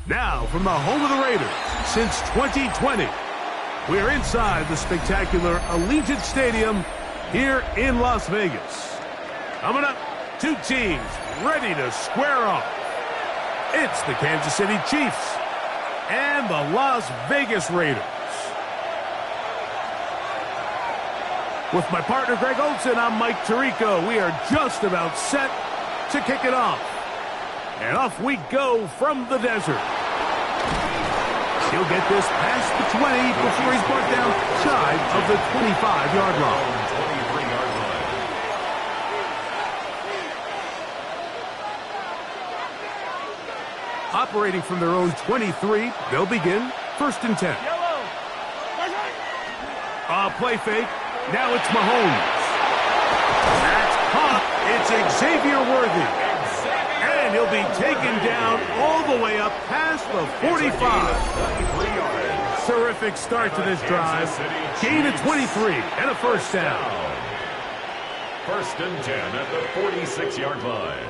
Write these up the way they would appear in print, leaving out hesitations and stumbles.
Now, from the home of the Raiders since 2020, we're inside the spectacular Allegiant Stadium here in Las Vegas. Coming up, two teams ready to square off. It's the Kansas City Chiefs and the Las Vegas Raiders. With my partner, Greg Olson, I'm Mike Tirico. We are just about set to kick it off. And off we go from the desert. He'll get this past the 20 before he's brought down shy of the 25-yard line. Operating from their own 23, they'll begin 1st and 10. Play fake. Now it's Mahomes. That's caught. It's Xavier Worthy. And he'll be taken down all the way up past the 45. Terrific start to this drive. Gain of 23 and a 1st down. 1st and 10 at the 46-yard line.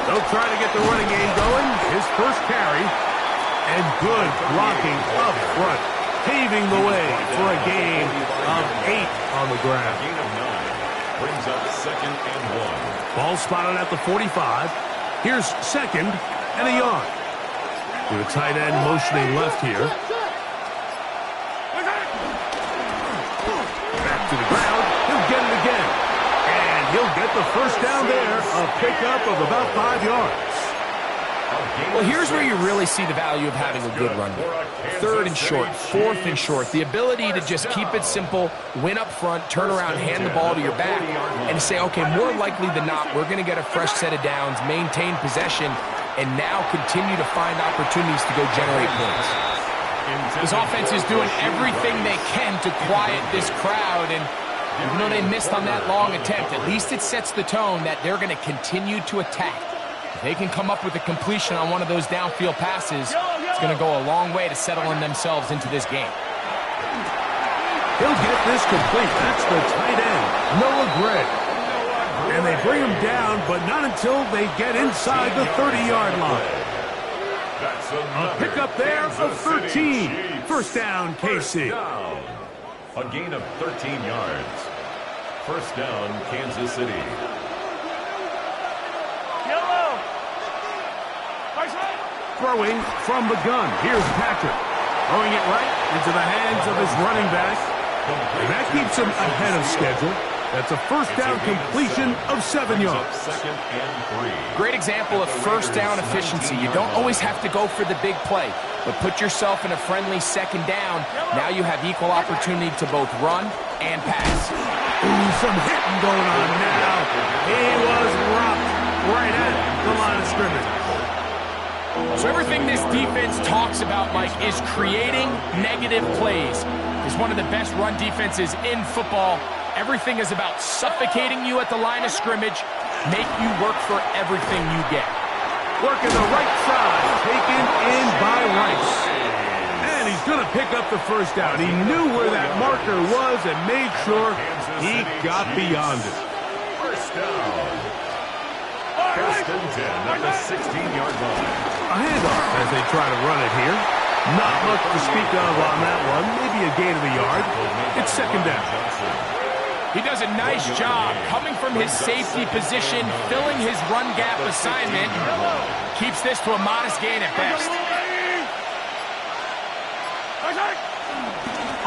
They'll try to get the running game going. His first carry. And good blocking up front. Paving the way for a gain of 8 on the ground. Gain of 9. Brings up 2nd and 1. Ball spotted at the 45. Here's 2nd and a yard. With a tight end motioning left here. Back to the ground. He'll get it again. And he'll get the 1st down there. A pickup of about 5 yards. Well, here's where you really see the value of having a good run. 3rd and short, 4th and short. The ability to just keep it simple, win up front, turn around, hand the ball to your back, and say, okay, more likely than not, we're going to get a fresh set of downs, maintain possession, and now continue to find opportunities to go generate points. This offense is doing everything they can to quiet this crowd, and even though they missed on that long attempt, at least it sets the tone that they're going to continue to attack. If they can come up with a completion on one of those downfield passes, it's going to go a long way to settling themselves into this game. He'll get this complete. That's the tight end, Noah Gregg. And they bring him down, but not until they get inside the 30-yard line. A pickup there of 13. 1st down, KC. A gain of 13 yards. 1st down, Kansas City. Throwing from the gun. Here's Patrick. Throwing it right into the hands of his running back. And that keeps him ahead of schedule. That's a 1st down completion of 7 yards. 2nd and 3. Great example of 1st down efficiency. You don't always have to go for the big play, but put yourself in a friendly 2nd down. Now you have equal opportunity to both run and pass. Ooh, some hitting going on now. He was rocked right at the line of scrimmage. So everything this defense talks about, Mike, is creating negative plays. It's one of the best run defenses in football. Everything is about suffocating you at the line of scrimmage, make you work for everything you get. Working the right side, taken in by Rice. And he's going to pick up the 1st down. He knew where that marker was and made sure he got beyond it. 1st down. 1st and 10 at the 16-yard line. A handoff as they try to run it here. Not much to speak of on that one. Maybe a gain of a yard. It's 2nd down. He does a nice job coming from his safety position, filling his run gap assignment. Keeps this to a modest gain at best.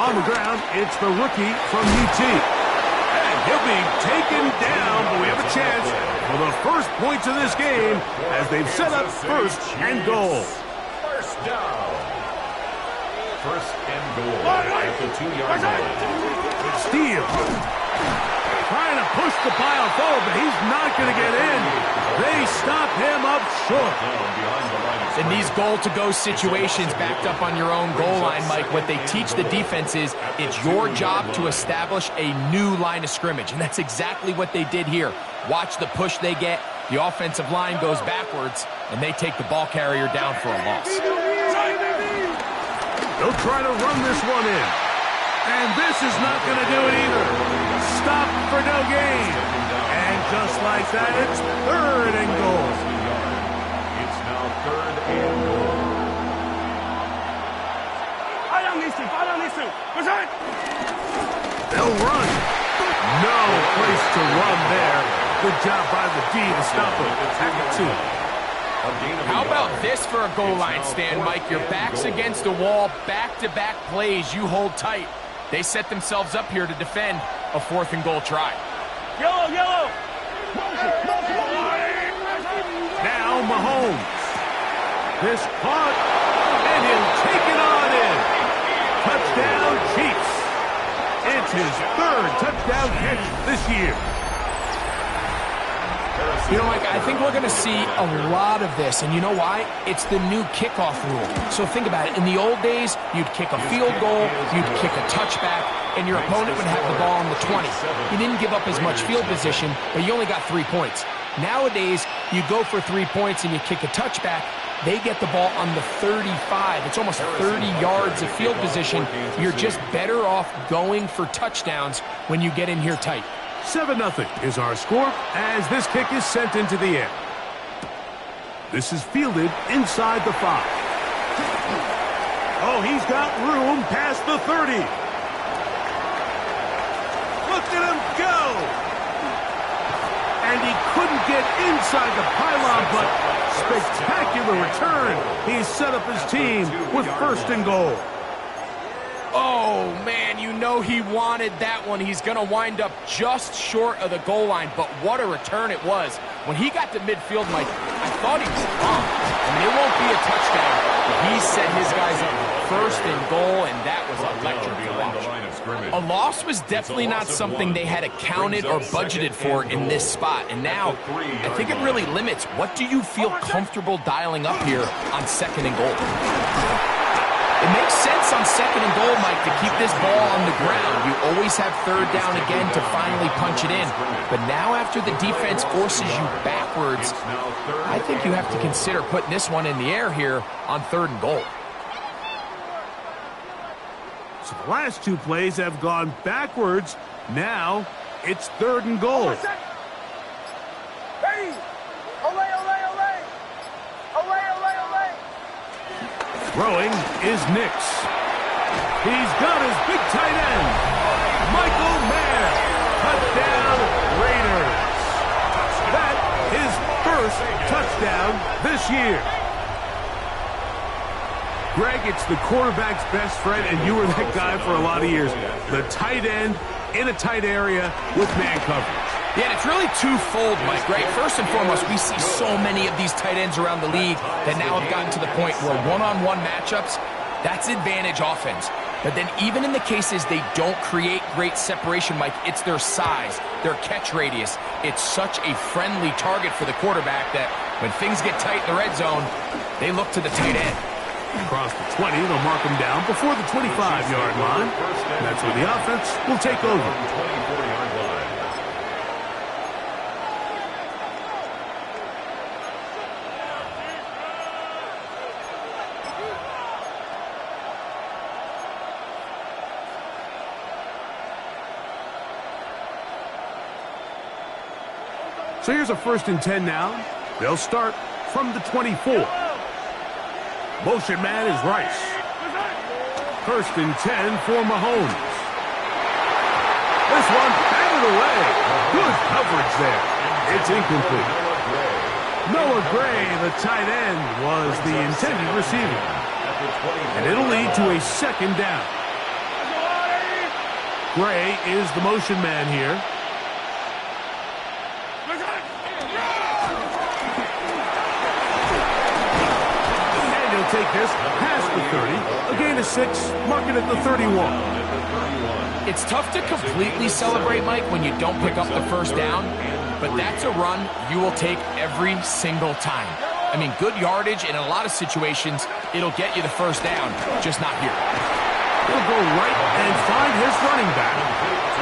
On the ground, it's the rookie from UT. And he'll be taken down, but we have a chance for the 1st points of this game as they've set up 1st and goal. 1st down. 1st and goal at the 2-yard line. Steele. Trying to push the pile forward, but he's not going to get in. They stop him up short. In these goal-to-go situations backed up on your own goal line, Mike, what they teach the defense is it's your job to establish a new line of scrimmage, and that's exactly what they did here. Watch the push they get. The offensive line goes backwards, and they take the ball carrier down for a loss. They'll try to run this one in. And this is not going to do it either. Stop for no gain. just like that, it's 3rd and goal. It's now 3rd and goal. They'll run. No place to run there. Good job by the D to stop him. Back at 2. How about this for a goal line stand, Mike? Your back's against the wall, back-to-back plays, you hold tight. They set themselves up here to defend a 4th and goal try. Yellow. Now Mahomes. This caught, and he'll take it on in. Touchdown, Chiefs. It's his 3rd touchdown catch this year. You know, Mike, I think we're going to see a lot of this, and you know why? It's the new kickoff rule. So think about it. In the old days, you'd kick a field goal, you'd kick a touchback, and your opponent would have the ball on the 20. You didn't give up as much field position, but you only got 3 points. Nowadays, you go for 3 points and you kick a touchback, they get the ball on the 35. It's almost 30 yards of field position. You're just better off going for touchdowns when you get in here tight. 7-0 is our score as this kick is sent into the air. This is fielded inside the 5. Oh, he's got room past the 30. Look at him go. And he couldn't get inside the pylon, but spectacular return. He's set up his team with 1st and goal. Oh, man, you know he wanted that one. He's going to wind up just short of the goal line, but what a return it was. When he got to midfield, Mike, I thought he was wrong. I mean, it won't be a touchdown, but he set his guys up 1st and goal, and that was electric to watch. A loss was definitely not something they had accounted or budgeted for in this spot, and now I think it really limits what do you feel comfortable dialing up here on 2nd and goal. It makes sense on 2nd and goal, Mike, to keep this ball on the ground. You always have 3rd down again to finally punch it in. But now after the defense forces you backwards, I think you have to consider putting this one in the air here on 3rd and goal. So the last 2 plays have gone backwards. Now it's 3rd and goal. Throwing is Nix. He's got his big tight end, Michael Mayer. Touchdown, Raiders. That is 1st touchdown this year. Greg, it's the quarterback's best friend, and you were that guy for a lot of years. The tight end in a tight area with man coverage. Yeah, and it's really twofold, Mike, right? First and foremost, we see so many of these tight ends around the league that now have gotten to the point where one-on-one matchups, that's advantage offense. But then even in the cases they don't create great separation, Mike, it's their size, their catch radius. It's such a friendly target for the quarterback that when things get tight in the red zone, they look to the tight end. Across the 20, they'll mark him down before the 25-yard line. And that's where the offense will take over. 24-yard line. So here's a 1st and 10 now. They'll start from the 24. Motion man is Rice. 1st and 10 for Mahomes. This one batted away. Good coverage there. It's incomplete. Noah Gray, the tight end, was the intended receiver. And it'll lead to a 2nd down. Gray is the motion man here. Take this past the 30, a gain of 6, mark it at the 31. It's tough to completely celebrate, Mike, when you don't pick up the 1st down, but that's a run you will take every single time. I mean, good yardage, and in a lot of situations, it'll get you the 1st down, just not here. He'll go right and find his running back,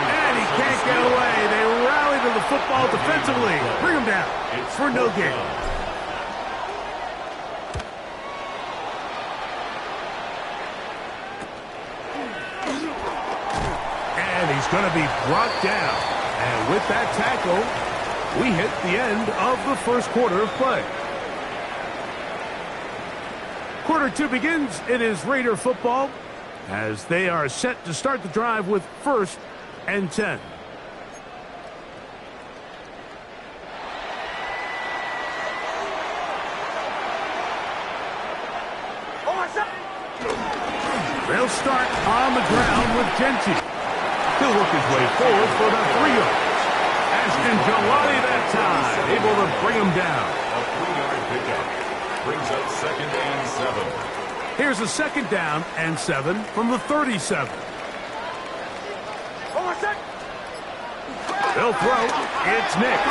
and he can't get away. They rally to the football defensively, bring him down for no gain. He's going to be brought down. And with that tackle, We hit the end of the first quarter of play. Quarter 2 begins. It is Raider football as they are set to start the drive with 1st and 10. They'll start on the ground with Genty. He'll work his way forward for about 3 yards. Ashton Jalani that time, able to bring him down. A 3-yard pickup brings up 2nd and 7. Here's a 2nd down and 7 from the 37. They'll throw. It's Nix.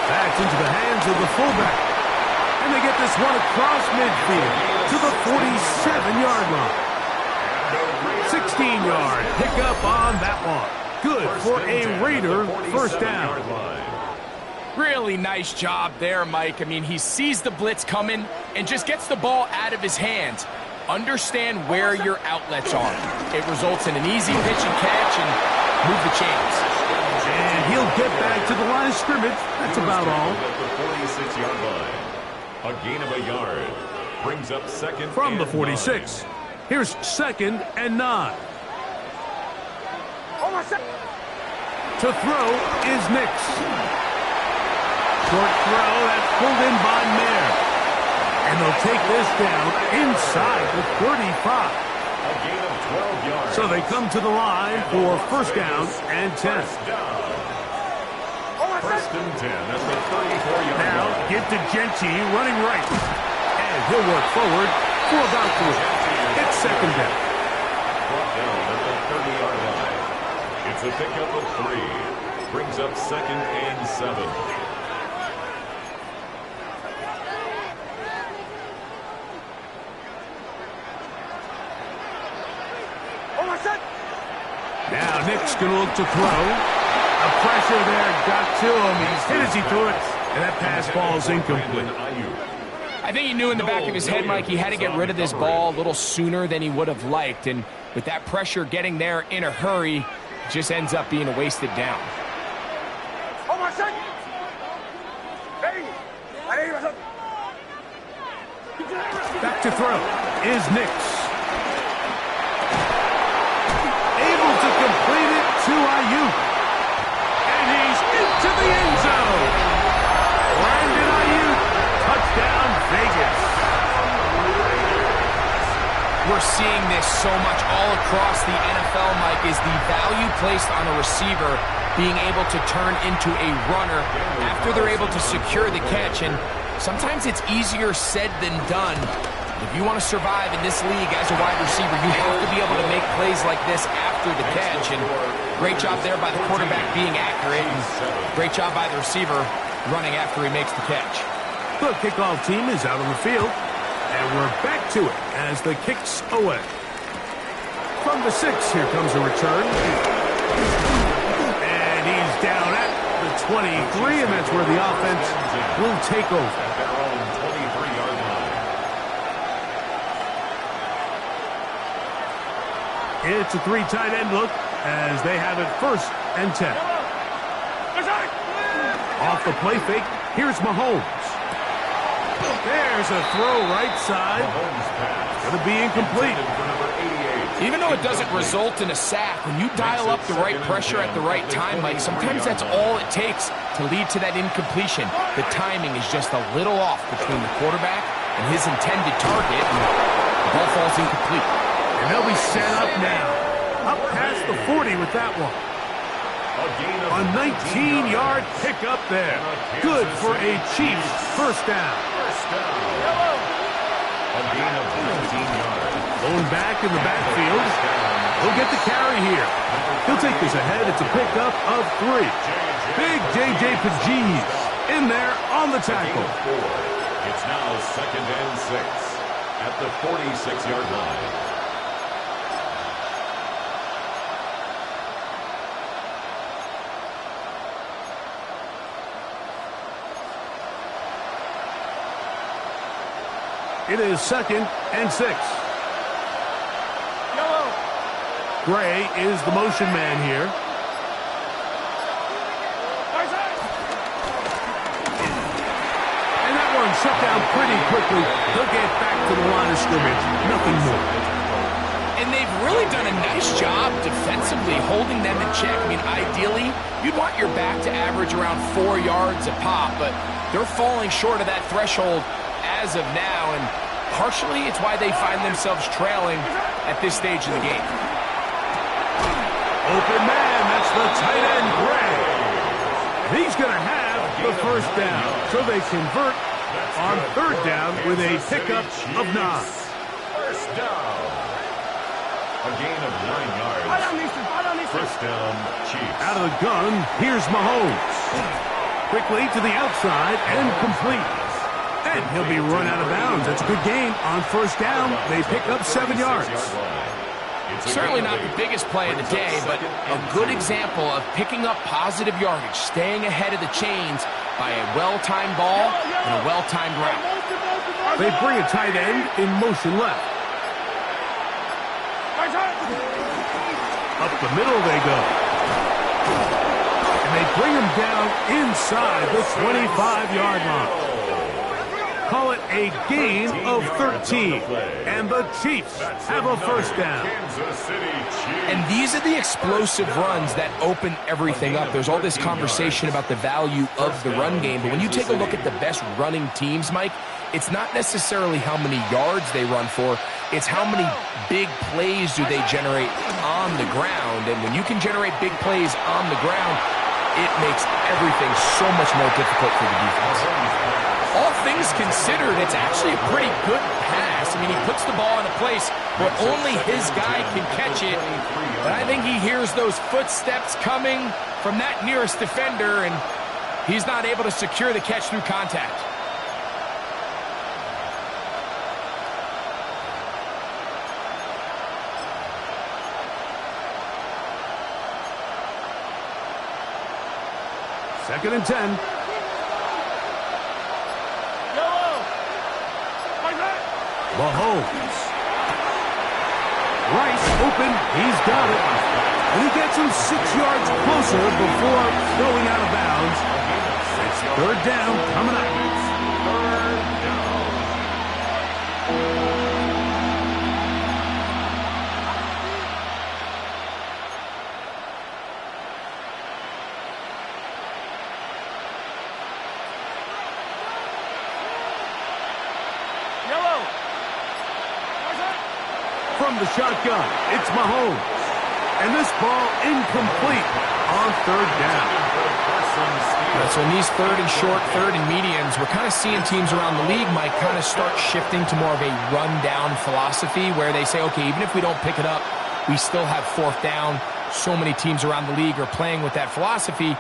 That's into the hands of the fullback. And they get this one across midfield to the 47-yard line. 16-yard pickup on that one. Good for a Raider first down. Really nice job there, Mike. I mean, he sees the blitz coming and just gets the ball out of his hands. Understand where your outlets are. It results in an easy pitch and catch and move the chains. And he'll get back to the line of scrimmage. That's about all. At the 46-yard line. A gain of a yard brings up 2nd from the and 46. 9. Here's 2nd and 9. To throw is Nix. Short throw, that's pulled in by Mayer. And they'll take this down inside the 35. A gain of 12 yards. So they come to the line for 1st down and 10. 1st and 10 at the 34-yard Now line. get to Genty running right. And he'll work forward for about 3. It's 2nd down. Brought down at the 30-yard line. It's a pickup of 3. Brings up 2nd and 7. Now Nick's going to look to throw. A pressure there got to him. He's hit as he threw it. And that pass falls incomplete. I think he knew in the back of his head, Mike, he had to get rid of this ball a little sooner than he would have liked. And with that pressure getting there in a hurry, it just ends up being a wasted down. Back to throw is Nix. Able to complete it to Ayuk. And he's into the end zone. Brandon Ayuk, touchdown Vegas. We're seeing this so much all across the NFL, Mike, is the value placed on a receiver being able to turn into a runner after they're able to secure the catch. And sometimes it's easier said than done. If you want to survive in this league as a wide receiver, you have to be able to make plays like this after the catch. And great job there by the quarterback being accurate. And great job by the receiver running after he makes the catch. The kickoff team is out on the field. And we're back to it as the kick's away. From the 6, here comes a return. And he's down at the 23, and that's where the offense will take over. At their own 23-yard line. It's a 3 tight end look as they have it 1st and 10. Off the play fake, here's Mahomes. There's a throw right side. Going to be incomplete. Even though it doesn't result in a sack, when you dial up the right pressure at the right time, Mike, sometimes that's all it takes to lead to that incompletion. The timing is just a little off between the quarterback and his intended target, and the ball falls incomplete. And they'll be set up now. Up past the 40 with that one. A 19-yard pickup there. Good for a Chiefs first down. A gain of 19 yards. Going back in the backfield. He'll get the carry here. He'll take this ahead. It's a pickup of 3. Big J.J. Pajees in there on the tackle. It's now 2nd and 6 at the 46-yard line. It is 2nd and 6. Gray is the motion man here. shut down pretty quickly. He'll get back to the line of scrimmage. Nothing more. And they've really done a nice job defensively holding them in check. I mean, ideally, you'd want your back to average around 4 yards a pop, but they're falling short of that threshold as of now, and partially it's why they find themselves trailing at this stage of the game. Open man, that's the tight end, Gray. He's going to have the first down, so they convert on third down with a pickup of 9. First down. A gain of 9 yards. First down, Chiefs. Out of the gun, here's Mahomes. Quickly to the outside and complete. And he'll be run out of bounds. That's a good gain on first down. They pick up 7 yards. Certainly not the biggest play of the day, but a good example of picking up positive yardage, staying ahead of the chains by a well-timed ball and a well-timed route. They bring a tight end in motion left. Up the middle they go. And they bring him down inside the 25-yard line. Call it a gain of 13. And the Chiefs have a first down. And these are the explosive runs that open everything up. There's all this conversation about the value of the run game, but when you take a look at the best running teams, Mike, it's not necessarily how many yards they run for, it's how many big plays do they generate on the ground. And when you can generate big plays on the ground, it makes everything so much more difficult for the defense. All things considered, it's actually a pretty good pass. I mean, he puts the ball in a place where only his guy can catch it. But I think he hears those footsteps coming from that nearest defender, and he's not able to secure the catch through contact. Second and 10. Mahomes. Rice open. He's got it. And he gets him 6 yards closer before going out of bounds. It's third down coming up. Third down. From the shotgun, it's Mahomes. And this ball incomplete on third down. So in these third and short, third and mediums, we're kind of seeing teams around the league, Mike, kind of start shifting to more of a run-down philosophy where they say, okay, even if we don't pick it up, we still have fourth down. So many teams around the league are playing with that philosophy.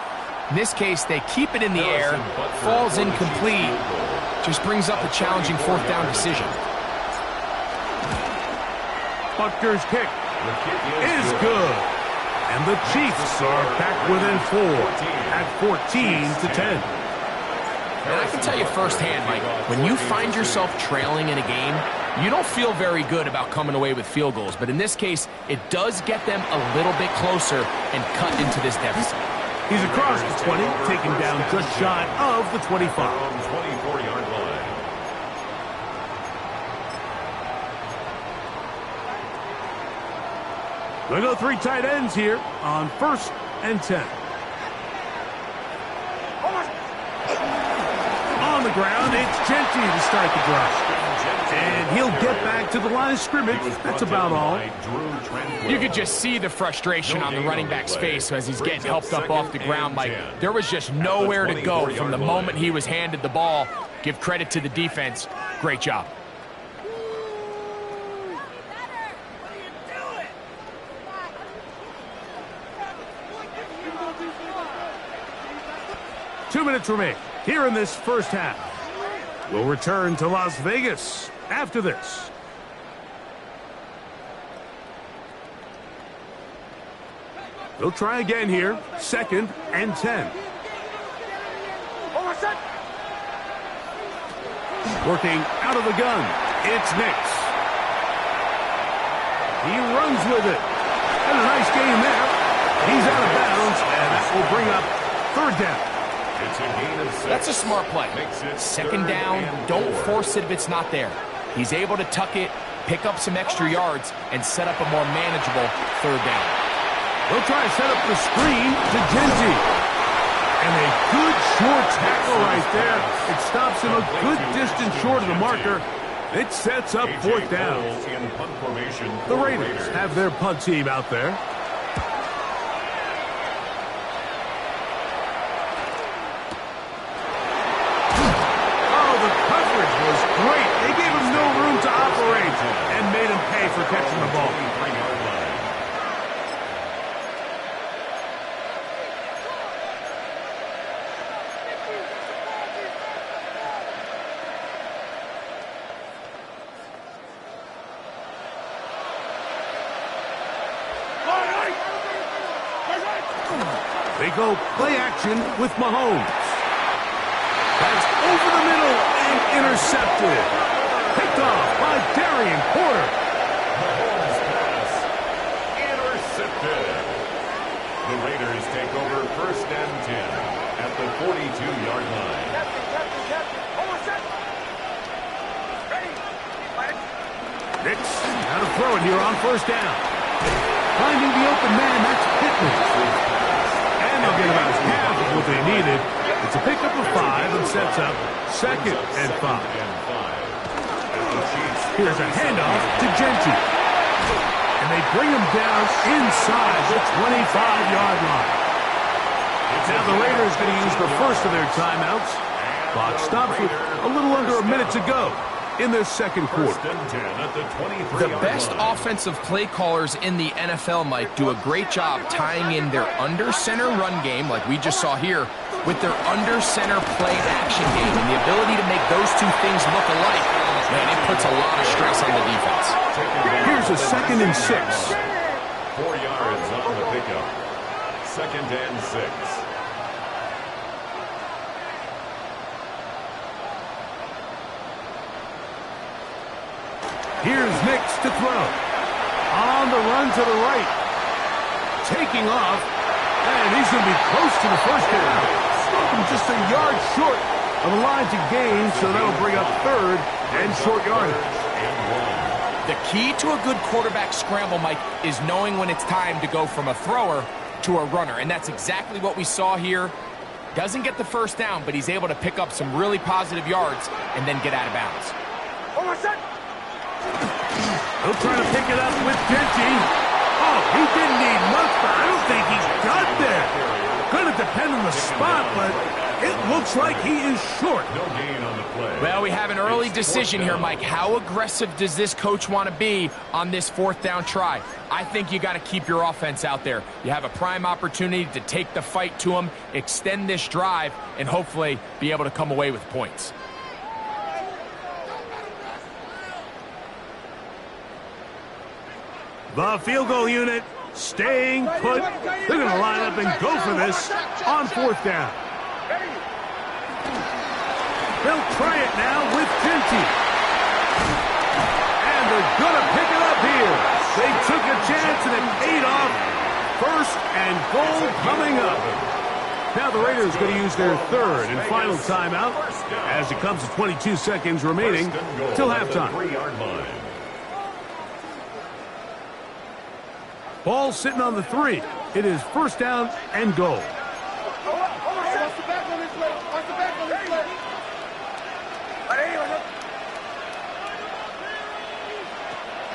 In this case, they keep it in the air, falls incomplete, just brings up a challenging fourth down decision. Butker's kick is good. And the Chiefs are back within 4 at 14-10. And I can tell you firsthand, Mike, when you find yourself trailing in a game, you don't feel very good about coming away with field goals. But in this case, it does get them a little bit closer and cut into this deficit. He's across the 20, taken down just shy of the 25. 24-yard line. They go 3 tight ends here on first and 10. On the ground, it's Genty to start the drive. And he'll get back to the line of scrimmage. That's about all. You could just see the frustration on the running back's face as he's getting helped up off the ground. Like, there was just nowhere to go from the moment he was handed the ball. Give credit to the defense. Great job. 2 minutes remain here in this first half. We'll return to Las Vegas after this. They'll try again here. Second and 10. Working out of the gun. It's Nix. He runs with it. And a nice game there. He's out of bounds, and that will bring up third down. It's a gain of 6. That's a smart play. Second down, don't force it if it's not there. He's able to tuck it, pick up some extra yards, and set up a more manageable third down. They'll try to set up the screen to Genty. And a good short tackle right there. It stops him a good distance short of the marker. It sets up fourth down. The Raiders have their punt team out there. Oh, the coverage was great. They gave him no room to operate and made him pay for catching the ball. They go play action with Mahomes. That's over the middle and intercepted. Picked off by Darian Porter. Mahomes pass. Intercepted. The Raiders take over 1st and 10 at the 42-yard line. Nix out of throwing here on 1st down. Finding the open man, that's Pittman. And they'll get about half of what they needed. It's a pickup of 5 and sets up 2nd and 5. Here's a handoff to Genty. And they bring him down inside the 25-yard line. Now the Raiders going to use the first of their timeouts. Clock stops with a little under a minute to go in their second quarter. The best offensive play callers in the NFL, Mike, do a great job tying in their under-center run game, like we just saw here, with their under-center play action game. And the ability to make those two things look alike, man, it puts a lot of stress on the defense. Here's a 2nd and 6. 4 yards on the pickup. 2nd and 6. Here's Nix to throw. On the run to the right. Taking off. And he's going to be close to the first down. Just a yard short of the line to gain, so that'll bring up 3rd and short yardage. The key to a good quarterback scramble, Mike, is knowing when it's time to go from a thrower to a runner. And that's exactly what we saw here. Doesn't get the first down, but he's able to pick up some really positive yards and then get out of bounds. He'll try to pick it up with Genty. Oh, he didn't need much, but I don't think he got there. Going to depend on the spot, but it looks like he is short. No gain on the play. Well, we have an early decision here, Mike. How aggressive does this coach want to be on this 4th down try? I think you got to keep your offense out there. You have a prime opportunity to take the fight to him, extend this drive, and hopefully be able to come away with points. The field goal unit staying put. They're going to line up and go for this on 4th down. They'll try it now with Genty. And they're going to pick it up here. They took a chance and it paid off. 1st and goal coming up. Now the Raiders going to use their 3rd and final timeout as it comes to 22 seconds remaining till halftime. Ball sitting on the 3. It is 1st down and goal.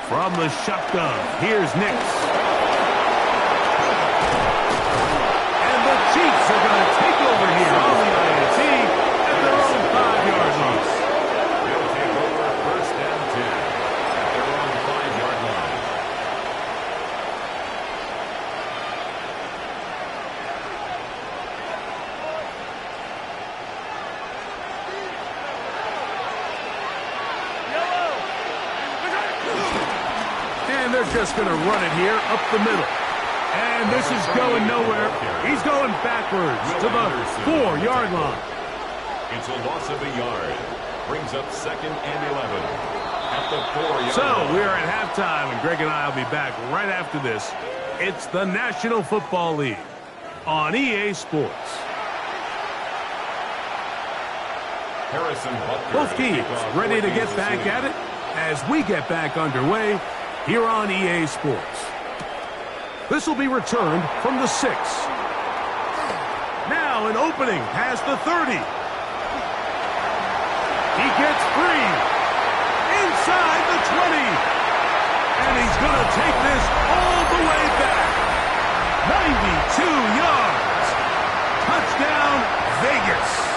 From the shotgun, here's Nix. And the Chiefs are going to take over here on the INT at their own 5-yard line. They'll take over 1st and 10 at their own 5-yard line. And they're just going to run it here up the middle. And this is going nowhere. He's going backwards to the 4-yard line. It's a loss of a yard. Brings up 2nd and 11 at the 4-yard So line. we are at halftime, and Greg and I will be back right after this. It's the National Football League on EA Sports. Both teams ready to get back at it as we get back underway here on EA Sports. This will be returned from the 6. Now an opening past the 30. He gets free inside the 20. And he's going to take this all the way back. 92 yards. Touchdown, Vegas.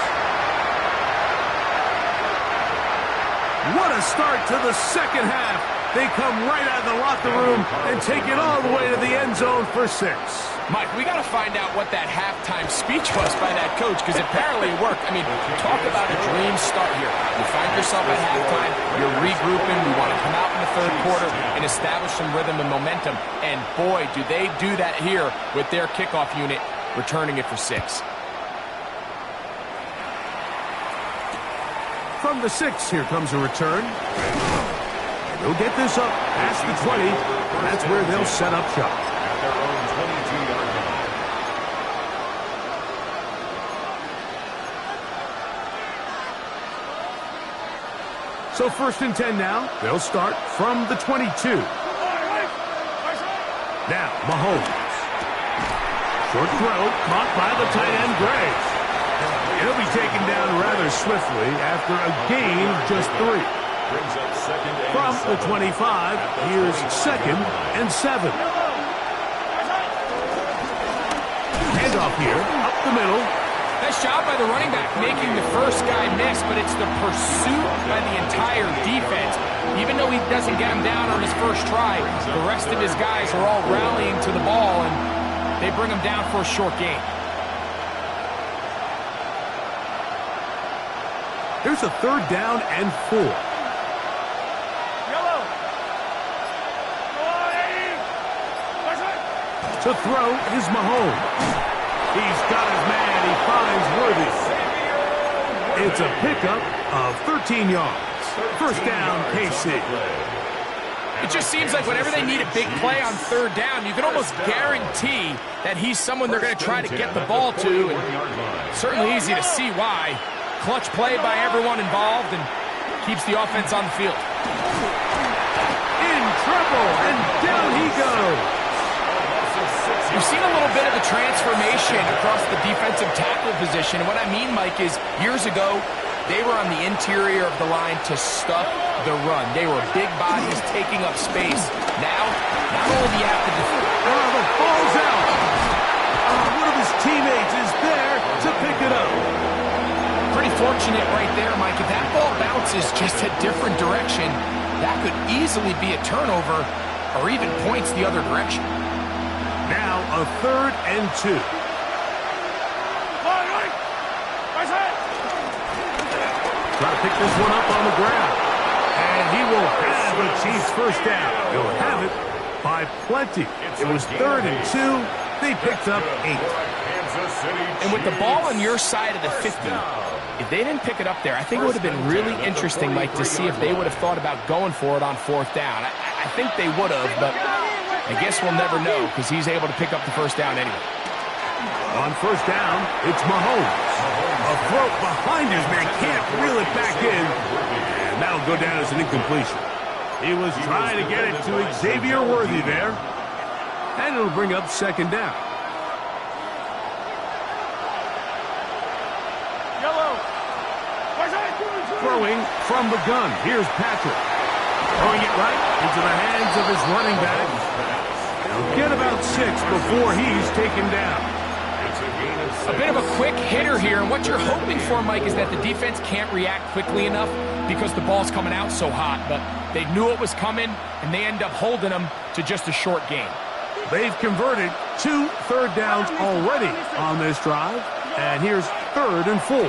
What a start to the second half. They come right out of the locker room and take it all the way to the end zone for 6. Mike, we got to find out what that halftime speech was by that coach, because apparently it worked. I mean, talk about a dream start here. You find yourself at halftime, you're regrouping, we want to come out in the third quarter and establish some rhythm and momentum. And boy, do they do that here with their kickoff unit, returning it for 6. From the 6, here comes a return. They'll get this up past the 20. That's where they'll set up shop. At their own 22-yard line. So 1st and 10 now. They'll start from the 22. Now, Mahomes. Short throw, caught by the tight end, Gray. He'll be taken down rather swiftly after a gain of just 3. Brings up second and From the 7. 25, here's 2nd and 7. Handoff here, up the middle. Nice job by the running back making the first guy miss, but it's the pursuit by the entire defense. Even though he doesn't get him down on his first try, the rest of his guys are all rallying to the ball, and they bring him down for a short gain. Here's a 3rd down and 4. To throw is Mahomes. He's got his man. He finds Worthy. It's a pickup of 13 yards. 1st down, KC. It just seems like whenever they need a big play on 3rd down, you can almost guarantee that he's someone they're going to try to get the ball to. And certainly easy to see why. Clutch play by everyone involved and keeps the offense on the field. In trouble, and down he goes. You've seen a little bit of a transformation across the defensive tackle position. And what I mean, Mike, is years ago, they were on the interior of the line to stuff the run. They were big bodies taking up space. Now, not only do you have to defend. The ball's out. One of his teammates is there to pick it up. Pretty fortunate right there, Mike. If that ball bounces just a different direction, that could easily be a turnover or even points the other direction. Now a 3rd and 2. Try to pick this one up on the ground. And he will have the Chiefs' 1st down. He'll have it by plenty. It was 3rd and 2. They picked up 8. And with the ball on your side of the 50, if they didn't pick it up there, I think it would have been really interesting, Mike, to see if they would have thought about going for it on 4th down. I think they would have, but I guess we'll never know because he's able to pick up the 1st down anyway. On 1st down, it's Mahomes. A throw behind his man, can't reel it back in. And that'll go down as an incompletion. He was trying to get it to Xavier Worthy there. And it'll bring up 2nd down. Throwing from the gun. Here's Patrick. Throwing it right into the hands of his running back. He'll get about 6 before he's taken down. A bit of a quick hitter here, and what you're hoping for, Mike, is that the defense can't react quickly enough because the ball's coming out so hot, but they knew it was coming, and they end up holding them to just a short gain. They've converted 2 3rd downs already on this drive, and here's 3rd and 4. A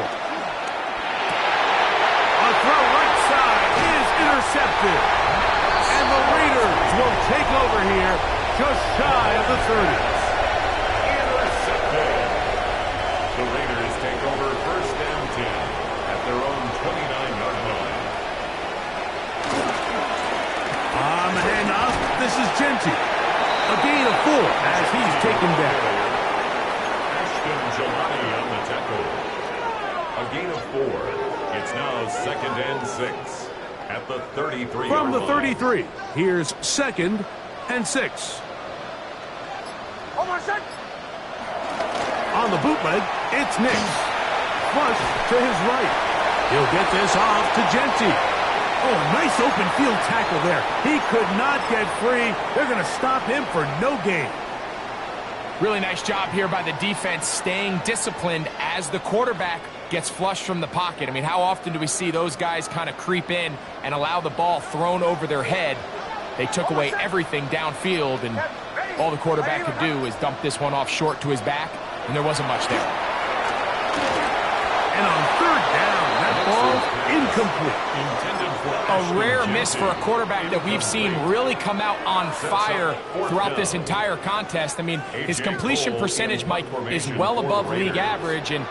throw right side is intercepted, and the Raiders will take over here just shy of the 30s. The Raiders take over 1st and 10 at their own 29-yard line. On the handoff, this is Genty. A gain of 4 as he's taken down. Ashton Jelani on the tackle. A gain of 4. It's It's now 2nd and 6 at the 33. From the 33, here's 2nd and 6. On the bootleg, it's Nix. Flush to his right. He'll get this off to Genty. Oh, nice open field tackle there. He could not get free. They're going to stop him for no gain. Really nice job here by the defense staying disciplined as the quarterback gets flushed from the pocket. I mean, how often do we see those guys kind of creep in and allow the ball thrown over their head? They took away everything downfield, and all the quarterback could do is dump this one off short to his back, and there wasn't much there. And on 3rd down, that ball incomplete. A rare miss for a quarterback that we've seen really come out on fire throughout this entire contest. I mean, his completion percentage, Mike, is well above league average, and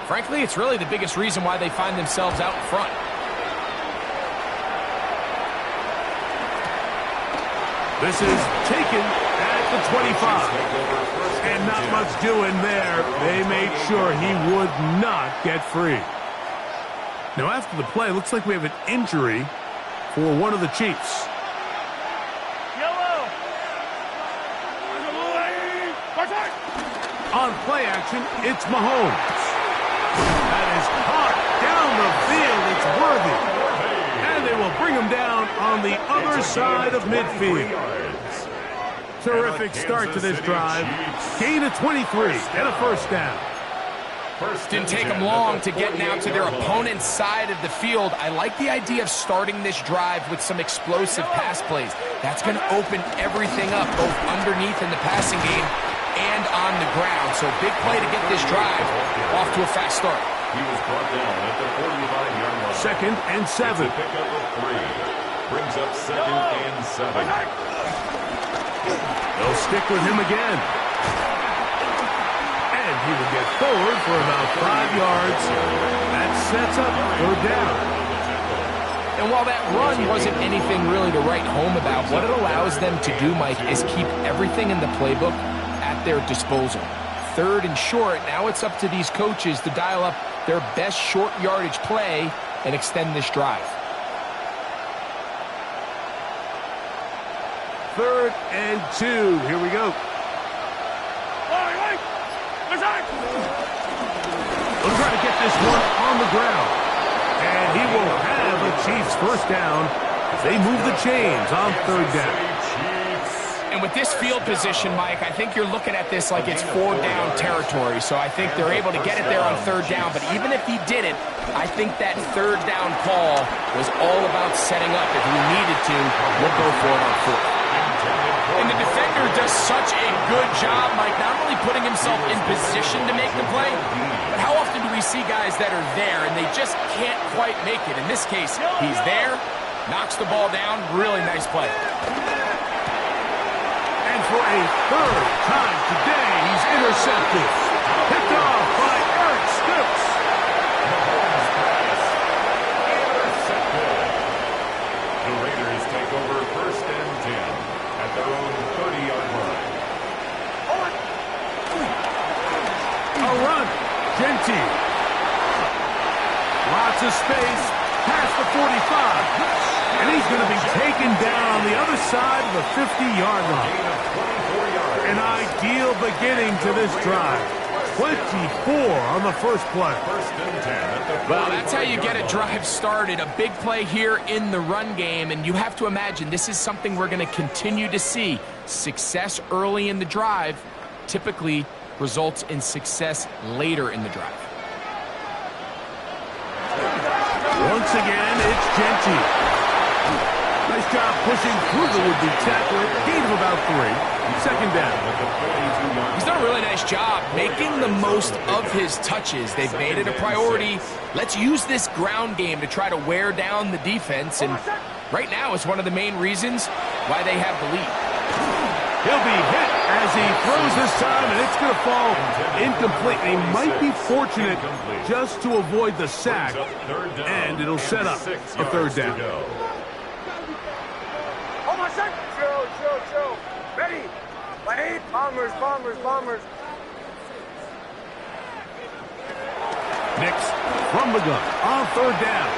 frankly, it's really the biggest reason why they find themselves out in front. This is taken at the 25. And not much doing there. They made sure he would not get free. Now, after the play, looks like we have an injury for one of the Chiefs. On play action, it's Mahomes. That is caught down the field. It's worthy. And they will bring him down on the other side of midfield. Terrific start to this drive. Gain of 23 and a 1st down. Didn't take them long to get now to their opponent's side of the field. I like the idea of starting this drive with some explosive pass plays. That's going to open everything up, both underneath in the passing game and on the ground. So big play to get this drive off to a fast start. He was brought down at the 45-yard line. 2nd and 7. It's a pickup of 3. Brings up 2nd and 7. They'll stick with him again. And he will get forward for about 5 yards. That sets up 3rd down. And while that run wasn't anything really to write home about, what it allows them to do, Mike, is keep everything in the playbook at their disposal. 3rd and short, now it's up to these coaches to dial up their best short yardage play and extend this drive. 3rd and 2. Here we go. We'll try to get this one on the ground. And he will have a Chiefs 1st down as they move the chains on 3rd down. And with this field position, Mike, I think you're looking at this like it's 4 down territory. So I think they're able to get it there on 3rd down. But even if he didn't, I think that 3rd down call was all about setting up. If we needed to, we'll go for it on 4th. And the defender does such a good job, Mike, not only putting himself in position to make the play, but how often do we see guys that are there and they just can't quite make it? In this case, he's there, knocks the ball down, really nice play. And for a 3rd time today, he's intercepted. Picked off by Eric Stokes. The Raiders take over 1st and 10. Their own 30-yard line. A run. Genty. Lots of space past the 45. And he's going to be taken down on the other side of the 50-yard line. An ideal beginning to this drive. 24 on the 1st play. 1st and 10. Well, that's how you get a drive started. A big play here in the run game, and you have to imagine this is something we're going to continue to see. Success early in the drive typically results in success later in the drive. Once again, it's Genty. Nice job pushing through the would-be tackler. Gain of about 3. 2nd down. He's done a really nice job making the most of his touches. They've made it a priority. Let's use this ground game to try to wear down the defense. And right now it's one of the main reasons why they have the lead. He'll be hit as he throws this time, and it's going to fall incomplete. He might be fortunate just to avoid the sack, and it'll set up a 3rd down. Hold on a second. Chill. Ready. Wait. Bombers. Nix from the gun on third down.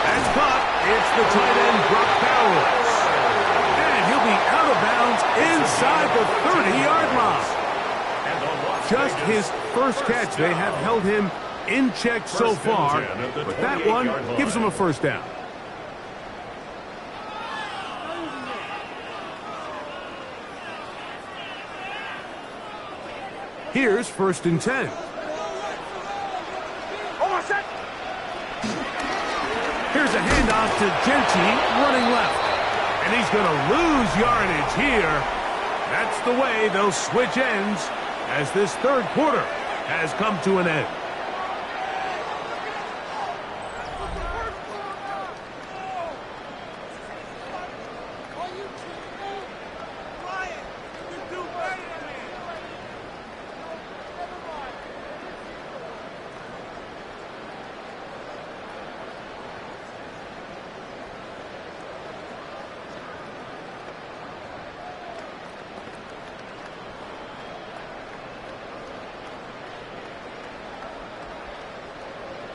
That's caught. It's the tight end, Brock Bowers. And he'll be out of bounds inside the 30-yard line. Just his first catch. They have held him in check so far, but that one gives him a first down. Here's 1st and 10. Here's a handoff to Genty, running left. And he's going to lose yardage here. That's the way they'll switch ends as this third quarter has come to an end.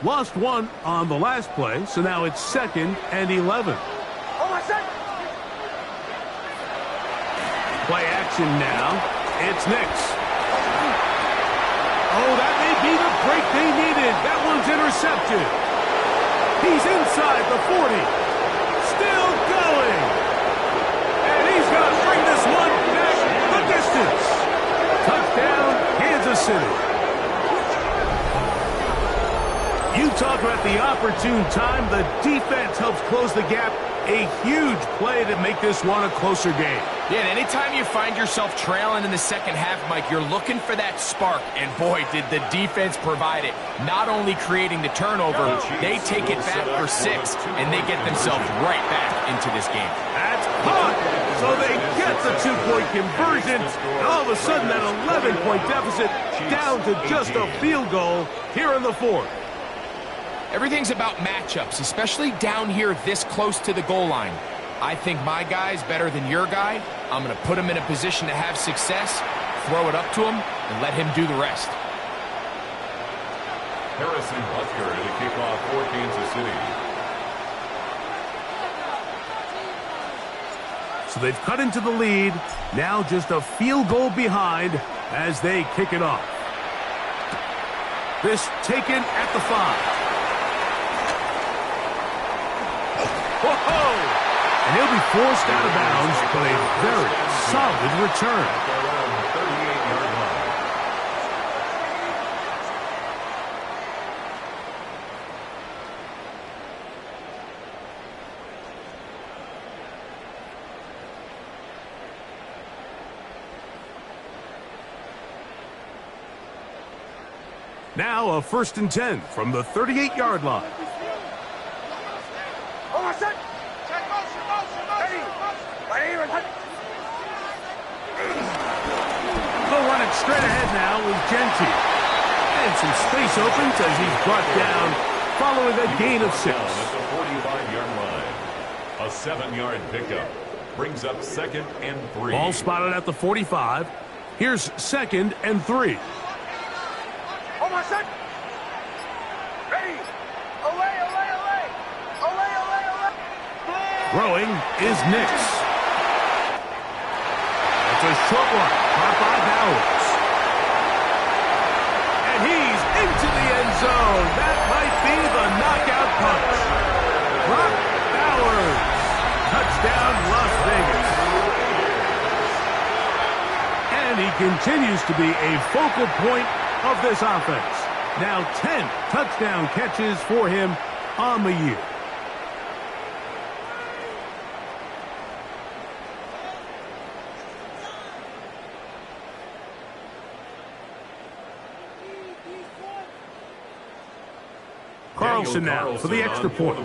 Lost one on the last play, so now it's 2nd and 11. Play action now. It's Nix. Oh, that may be the break they needed. That one's intercepted. He's inside the 40. Still going. And he's going to bring this one back the distance. Touchdown, Kansas City. You talk about the opportune time. The defense helps close the gap. A huge play to make this one a closer game. Yeah, and anytime you find yourself trailing in the second half, Mike, you're looking for that spark. And boy, did the defense provide it. Not only creating the turnover, they take it back for 6, and they get themselves right back into this game. That's caught. So they get the 2-point conversion. And all of a sudden, that 11-point deficit down to just a field goal here in the fourth. Everything's about matchups, especially down here this close to the goal line. I think my guy's better than your guy. I'm going to put him in a position to have success, throw it up to him, and let him do the rest. Harrison Butker to kick off for Kansas City. So they've cut into the lead. Now just a field goal behind as they kick it off. This taken at the 5. Whoa! And he'll be forced out of bounds, but a very solid return. Now a 1st and 10 from the 38-yard line. They'll run it straight ahead now with Genty. And some space opens as he's brought down following a gain of 6. At the 45-yard line. A 7-yard pickup brings up 2nd and 3. Ball spotted at the 45. Here's 2nd and 3. Throwing is Nix. It's a short one, caught by Bowers. And he's into the end zone. That might be the knockout punch. Brock Bowers. Touchdown, Las Vegas. And he continues to be a focal point of this offense. Now 10 touchdown catches for him on the year. Carlson now for the extra point.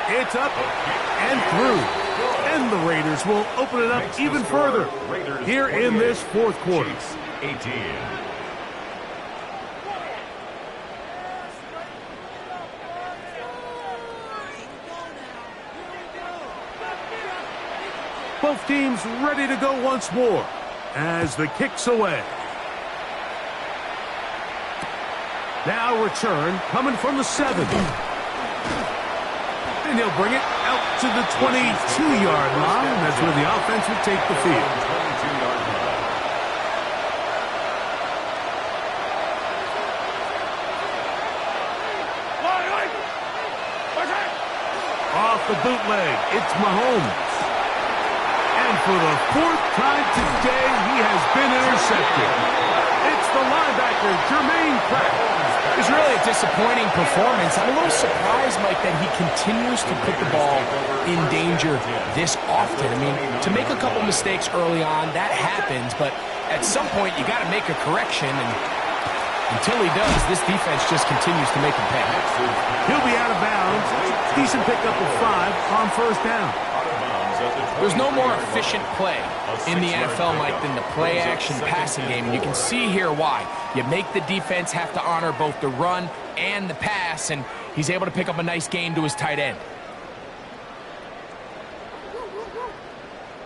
It's up and through. And the Raiders will open it up even further here in this fourth quarter. 18. Both teams ready to go once more as the kick's away. Now return coming from the 7. And he'll bring it out to the 22-yard line. That's where the offense will take the field. 22-yard line. Off the bootleg, it's Mahomes. And for the 4th time today, he has been intercepted. It's the linebacker, Jermaine Pratt. It's really a disappointing performance. I'm a little surprised, Mike, that he continues to put the ball in danger this often. I mean, to make a couple mistakes early on, that happens, but at some point, you got to make a correction, and until he does, this defense just continues to make him pay. He'll be out of bounds. Decent pickup of 5 on first down. There's no more efficient play in the NFL, Mike, than the play-action passing game, and you can see here why. You make the defense have to honor both the run and the pass, and he's able to pick up a nice gain to his tight end.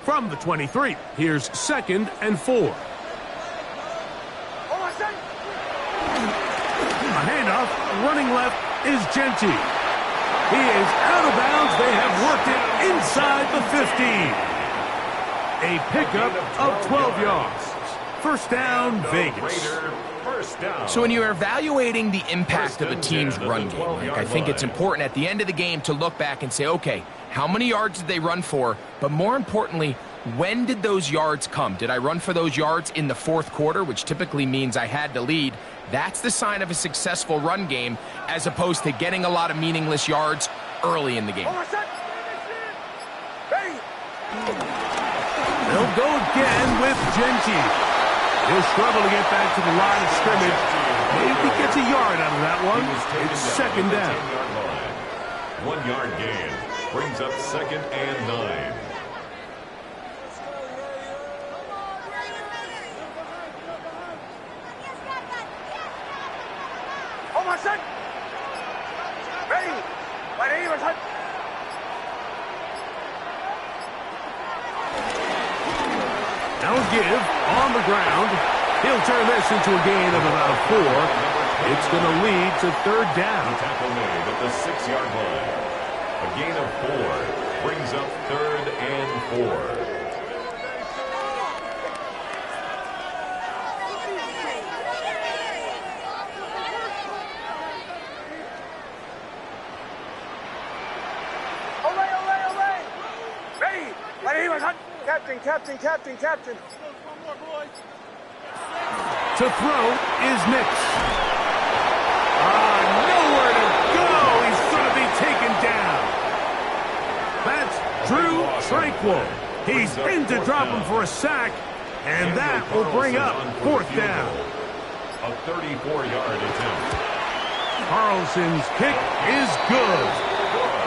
From the 23, here's 2nd and 4. A handoff, running left is Genty. He is out of bounds. They have worked it inside the 15. A pickup of 12 yards. First down, Vegas. So when you're evaluating the impact of a team's run game, Mike, I think it's important at the end of the game to look back and say, okay, how many yards did they run for? But more importantly, when did those yards come? Did I run for those yards in the 4th quarter, which typically means I had to lead? That's the sign of a successful run game, as opposed to getting a lot of meaningless yards early in the game. They'll go again with Genty. He'll struggle to get back to the line of scrimmage. Maybe he gets a yard out of that one. It's 2nd down. 1 yard gain brings up 2nd and 9. Now a give on the ground. He'll turn this into a gain of about 4. It's going to lead to 3rd down. Tackle made at the 6-yard line. A gain of 4 brings up 3rd and 4. Captain. To throw is Nix. Nowhere to go. He's going to be taken down. That's Drew Tranquil. He's in to drop him for a sack, and that will bring up 4th down. A 34-yard attempt. Carlson's kick is good,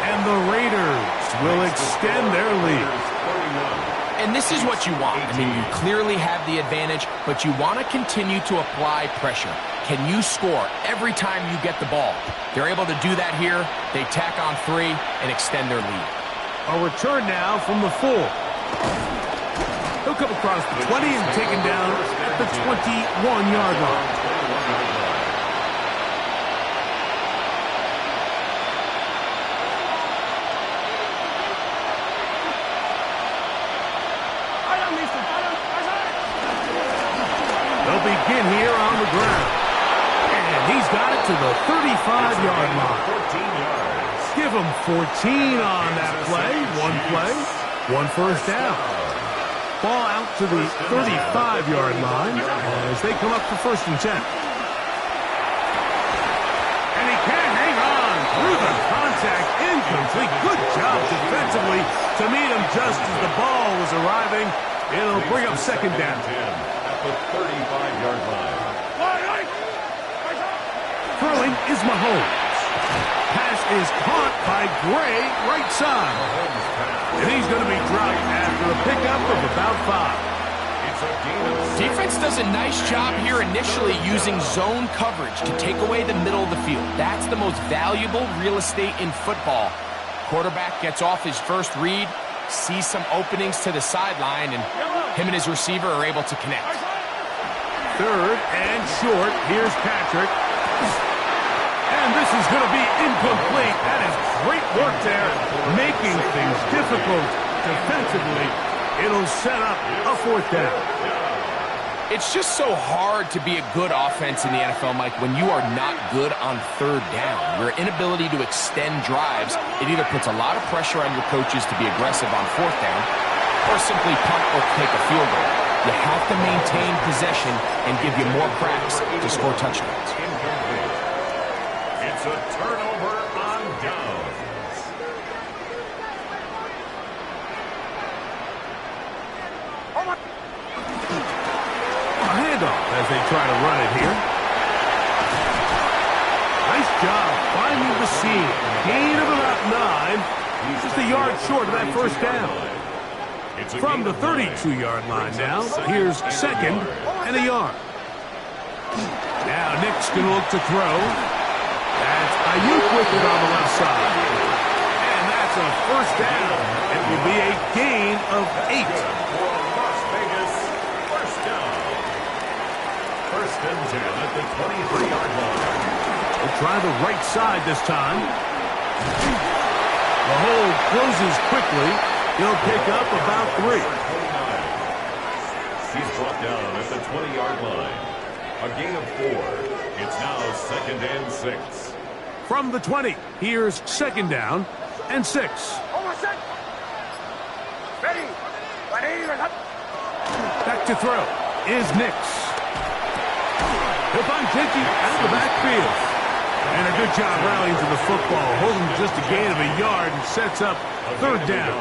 and the Raiders will extend their lead. And this is what you want. I mean, you clearly have the advantage, but you want to continue to apply pressure. Can you score every time you get the ball? They're able to do that here. They tack on 3 and extend their lead. A return now from the 4. He'll come across the 20 and taken down at the 21-yard line. Begin here on the ground. And he's got it to the 35-yard line. 14 yards. Give him 14 on that play. One first down. Ball out to the 35-yard line as they come up for 1st and 10. And he can hang on through the contact. Incomplete. Good job defensively to meet him just as the ball was arriving. It'll bring up 2nd down. The 35-yard line. Throwing is Mahomes. Pass is caught by Gray, right side. And he's going to be dropped after a pickup of about 5. Defense does a nice job here initially using zone coverage to take away the middle of the field. That's the most valuable real estate in football. Quarterback gets off his first read, sees some openings to the sideline, and him and his receiver are able to connect. 3rd and short. Here's Patrick. this is going to be incomplete. That is great work there, making things difficult defensively. It'll set up a fourth down. It's just so hard to be a good offense in the NFL, Mike, when you are not good on third down. Your inability to extend drives, it either puts a lot of pressure on your coaches to be aggressive on fourth down or simply punt or take a field goal. You have to maintain possession and give you more cracks to score touchdowns. It's a turnover on downs. A handoff as they try to run it here. Nice job finding the seam. Gain of about 9. Just a yard short of that first down. From the 32-yard line now, here's second and a yard. Now Nick's going to look to throw. That's Ayuk with it on the left side. And that's a first down. It will be a gain of 8. Las Vegas, first down. First and 10 at the 23-yard line. We'll try the right side this time. The hole closes quickly. He'll pick up about 3. He's brought down at the 20-yard line. A gain of 4. It's now second and 6. From the 20, here's second down and 6. Ready. Back to throw is Nix. He'll find Genty out of the backfield. And a good job rallying to the football, holding just a gain of a yard and sets up third down.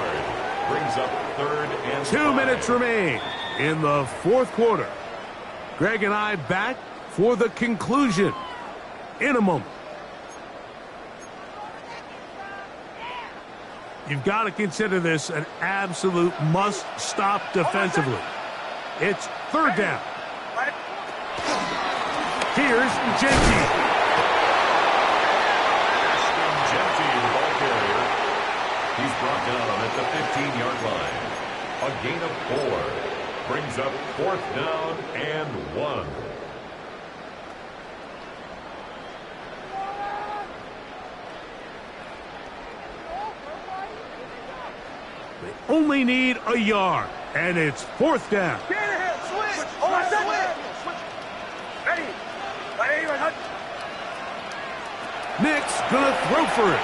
Brings up third and 2 5. minutes remain in the fourth quarter. Greg and I back for the conclusion in a moment. You've got to consider this an absolute must-stop defensively. It's third down. Here's Genty. He's brought down at the 15-yard line. A gain of 4. Brings up fourth down and 1. They only need a yard, and it's fourth down. Switch. Ready. Nick's gonna throw for it.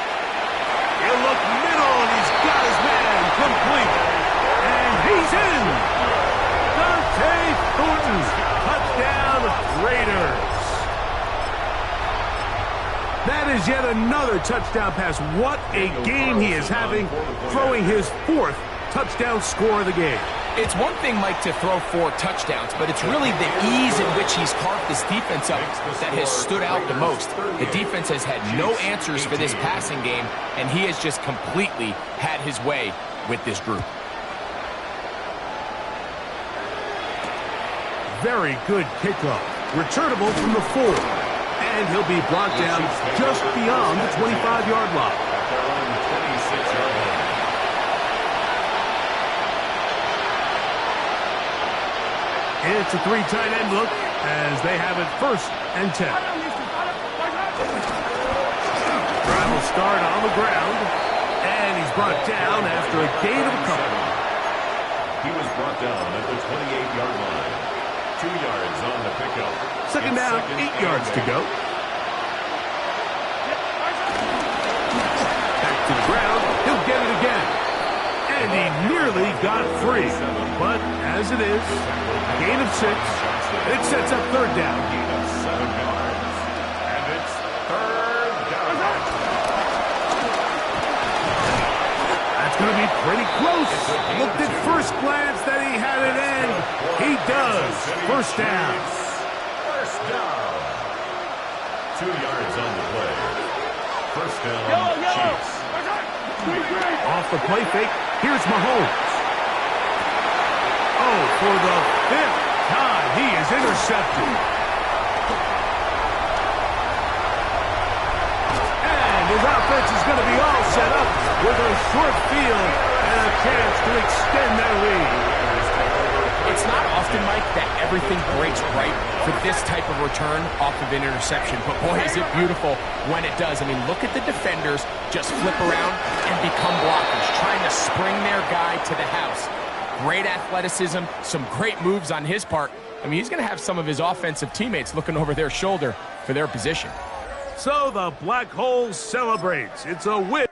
He'll look middle, and he's got his man complete. And he's in. Dante Thornton, touchdown Raiders. That is yet another touchdown pass. What a game he is having, throwing his 4th touchdown score of the game. It's one thing, Mike, to throw 4 touchdowns, but it's really the ease in which he's carved this defense up that has stood out the most. The defense has had no answers for this passing game, and he has just completely had his way with this group. Very good kickoff. Returnable from the 4. And he'll be brought down just beyond the 25-yard line. It's a 3 tight end look as they have it first and 10. Drive will start on the ground, and he's brought down after a gain of a couple. He was brought down at the 28-yard line. 2 yards on the pickup. Second down, 8 yards to go. Back to the ground, he'll get it again. And he nearly got free. But as it is, gain of 6. It sets up third down. Gain of 7 yards. And it's third down. That's going to be pretty close. Looked at first glance that he had it in. He does. First down. First down. 2 yards on the play. First down, Chiefs. Off the play fake, here's Mahomes. Oh, for the 5th time, he is intercepted. And his offense is going to be all set up with a short field and a chance to extend their lead. It's not often, Mike, that everything breaks right for this type of return off of an interception. But boy, is it beautiful when it does. I mean, look at the defenders just flip around and become blockers, trying to spring their guy to the house. Great athleticism, some great moves on his part. I mean, he's going to have some of his offensive teammates looking over their shoulder for their position. So the Black Hole celebrates. It's a win.